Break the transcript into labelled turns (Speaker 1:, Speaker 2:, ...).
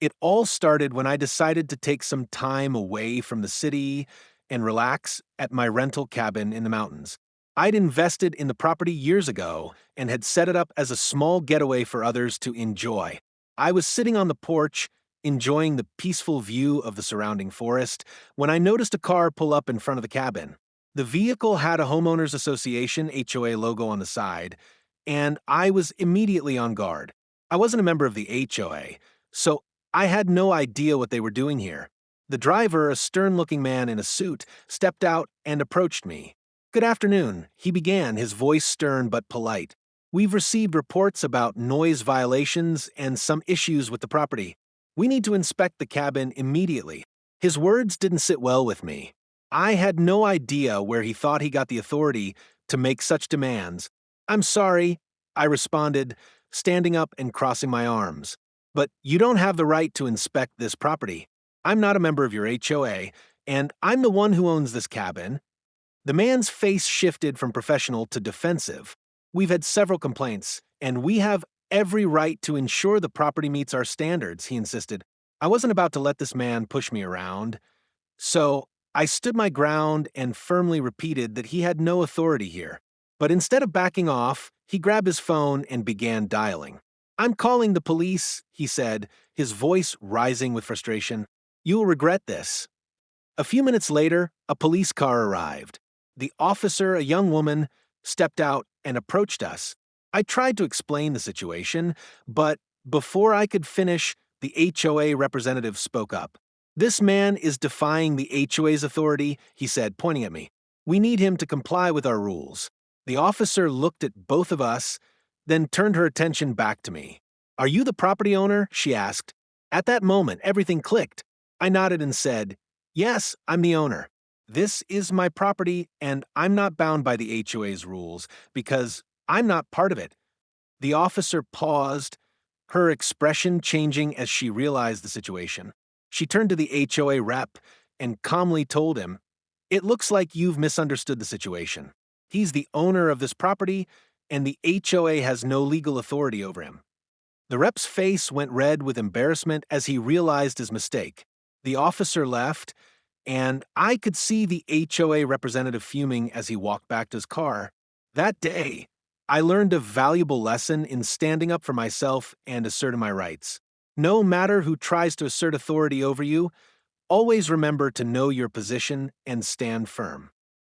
Speaker 1: It all started when I decided to take some time away from the city and relax at my rental cabin in the mountains. I'd invested in the property years ago and had set it up as a small getaway for others to enjoy. I was sitting on the porch, enjoying the peaceful view of the surrounding forest, when I noticed a car pull up in front of the cabin. The vehicle had a homeowners association HOA logo on the side, and I was immediately on guard. I wasn't a member of the HOA, so I had no idea what they were doing here. The driver, a stern-looking man in a suit, stepped out and approached me. "Good afternoon," he began, his voice stern but polite. "We've received reports about noise violations and some issues with the property. We need to inspect the cabin immediately." His words didn't sit well with me. I had no idea where he thought he got the authority to make such demands. "I'm sorry," I responded, standing up and crossing my arms. "But you don't have the right to inspect this property. I'm not a member of your HOA, and I'm the one who owns this cabin." The man's face shifted from professional to defensive. "We've had several complaints, and we have every right to ensure the property meets our standards," he insisted. I wasn't about to let this man push me around, so I stood my ground and firmly repeated that he had no authority here. But instead of backing off, he grabbed his phone and began dialing. "I'm calling the police," he said, his voice rising with frustration. "You will regret this." A few minutes later, a police car arrived. The officer, a young woman, stepped out and approached us. I tried to explain the situation, but before I could finish, the HOA representative spoke up. "This man is defying the HOA's authority," he said, pointing at me. "We need him to comply with our rules." The officer looked at both of us, then turned her attention back to me. "Are you the property owner?" she asked. At that moment, everything clicked. I nodded and said, "Yes, I'm the owner. This is my property, and I'm not bound by the HOA's rules because I'm not part of it." The officer paused, her expression changing as she realized the situation. She turned to the HOA rep and calmly told him, "It looks like you've misunderstood the situation. He's the owner of this property, and the HOA has no legal authority over him." The rep's face went red with embarrassment as he realized his mistake. The officer left, and I could see the HOA representative fuming as he walked back to his car. That day, I learned a valuable lesson in standing up for myself and asserting my rights. No matter who tries to assert authority over you, always remember to know your position and stand firm.